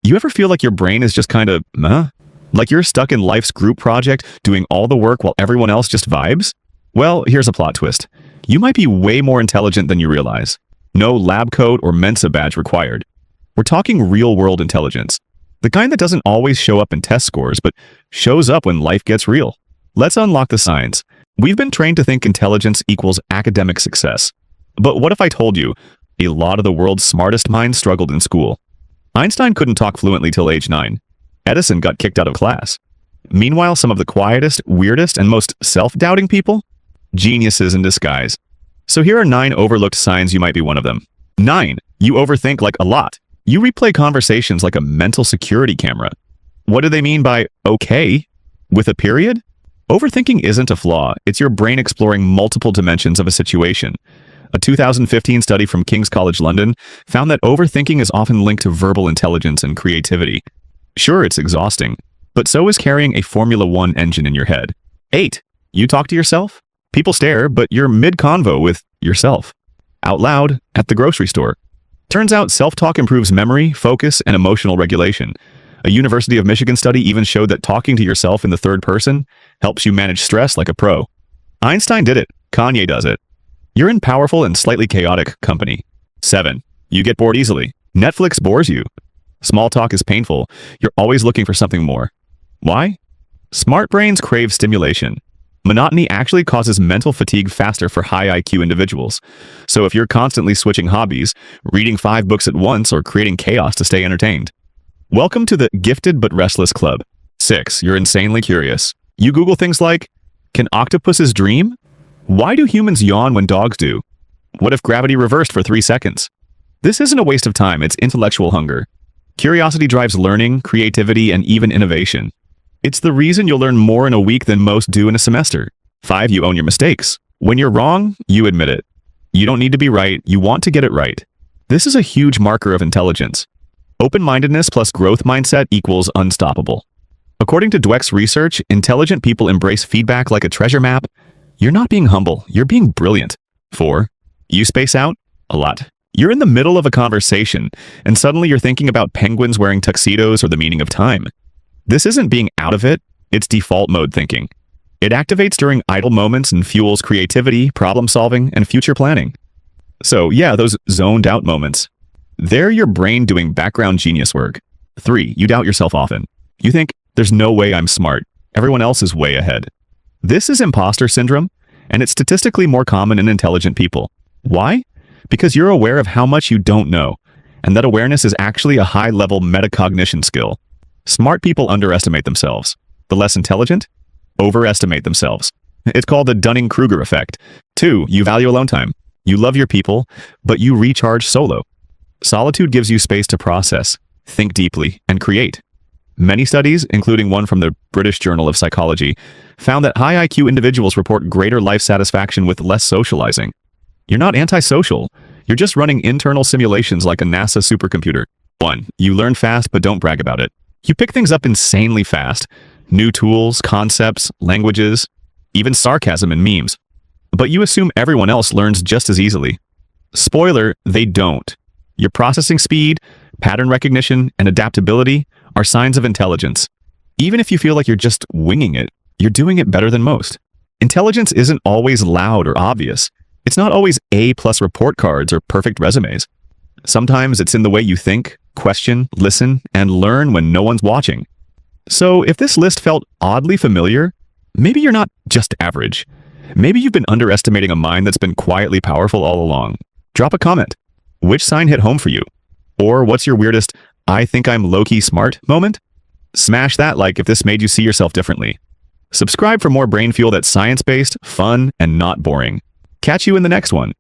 You ever feel like your brain is just kind of, like you're stuck in life's group project, doing all the work while everyone else just vibes? Well, here's a plot twist. You might be way more intelligent than you realize. No lab coat or Mensa badge required. We're talking real-world intelligence. The kind that doesn't always show up in test scores, but shows up when life gets real. Let's unlock the science. We've been trained to think intelligence equals academic success. But what if I told you, a lot of the world's smartest minds struggled in school? Einstein couldn't talk fluently till age 9. Edison got kicked out of class. Meanwhile, some of the quietest, weirdest, and most self-doubting people? Geniuses in disguise. So here are 9 overlooked signs you might be one of them. 9. You overthink like a lot. You replay conversations like a mental security camera. What do they mean by okay? With a period? Overthinking isn't a flaw. It's your brain exploring multiple dimensions of a situation. A 2015 study from King's College London found that overthinking is often linked to verbal intelligence and creativity. Sure, it's exhausting, but so is carrying a Formula One engine in your head. 8. You talk to yourself? People stare, but you're mid-convo with yourself. Out loud, at the grocery store. Turns out self-talk improves memory, focus, and emotional regulation. A University of Michigan study even showed that talking to yourself in the third person helps you manage stress like a pro. Einstein did it. Kanye does it. You're in powerful and slightly chaotic company. 7. You get bored easily. Netflix bores you. Small talk is painful. You're always looking for something more. Why? Smart brains crave stimulation. Monotony actually causes mental fatigue faster for high IQ individuals. So if you're constantly switching hobbies, reading 5 books at once, or creating chaos to stay entertained. Welcome to the Gifted but Restless Club. 6. You're insanely curious. You Google things like, can octopuses dream? Why do humans yawn when dogs do? What if gravity reversed for 3 seconds? This isn't a waste of time, it's intellectual hunger. Curiosity drives learning, creativity, and even innovation. It's the reason you'll learn more in a week than most do in a semester. 5. You own your mistakes. When you're wrong, you admit it. You don't need to be right, you want to get it right. This is a huge marker of intelligence. Open-mindedness plus growth mindset equals unstoppable. According to Dweck's research, intelligent people embrace feedback like a treasure map. You're not being humble, you're being brilliant. 4. You space out? A lot. You're in the middle of a conversation, and suddenly you're thinking about penguins wearing tuxedos or the meaning of time. This isn't being out of it, it's default mode thinking. It activates during idle moments and fuels creativity, problem solving, and future planning. So yeah, those zoned out moments. They're your brain doing background genius work. 3. You doubt yourself often. You think, there's no way I'm smart. Everyone else is way ahead. This is imposter syndrome, and it's statistically more common in intelligent people. Why? Because you're aware of how much you don't know, and that awareness is actually a high-level metacognition skill. Smart people underestimate themselves. The less intelligent, overestimate themselves. It's called the Dunning-Kruger effect. 2. You value alone time. You love your people, but you recharge solo. Solitude gives you space to process, think deeply, and create. Many studies, including one from the British Journal of Psychology, found that high IQ individuals report greater life satisfaction with less socializing. You're not antisocial. You're just running internal simulations like a NASA supercomputer. 1. You learn fast but don't brag about it. You pick things up insanely fast. New tools, concepts, languages, even sarcasm and memes. But you assume everyone else learns just as easily. Spoiler, they don't. Your processing speed, pattern recognition, and adaptability are signs of intelligence. Even if you feel like you're just winging it, you're doing it better than most. Intelligence isn't always loud or obvious. It's not always A+ report cards or perfect resumes. Sometimes it's in the way you think, question, listen, and learn when no one's watching. So if this list felt oddly familiar, maybe you're not just average. Maybe you've been underestimating a mind that's been quietly powerful all along. Drop a comment. Which sign hit home for you? Or what's your weirdest, I think I'm low-key smart moment? Smash that like if this made you see yourself differently. Subscribe for more brain fuel that's science-based, fun, and not boring. Catch you in the next one.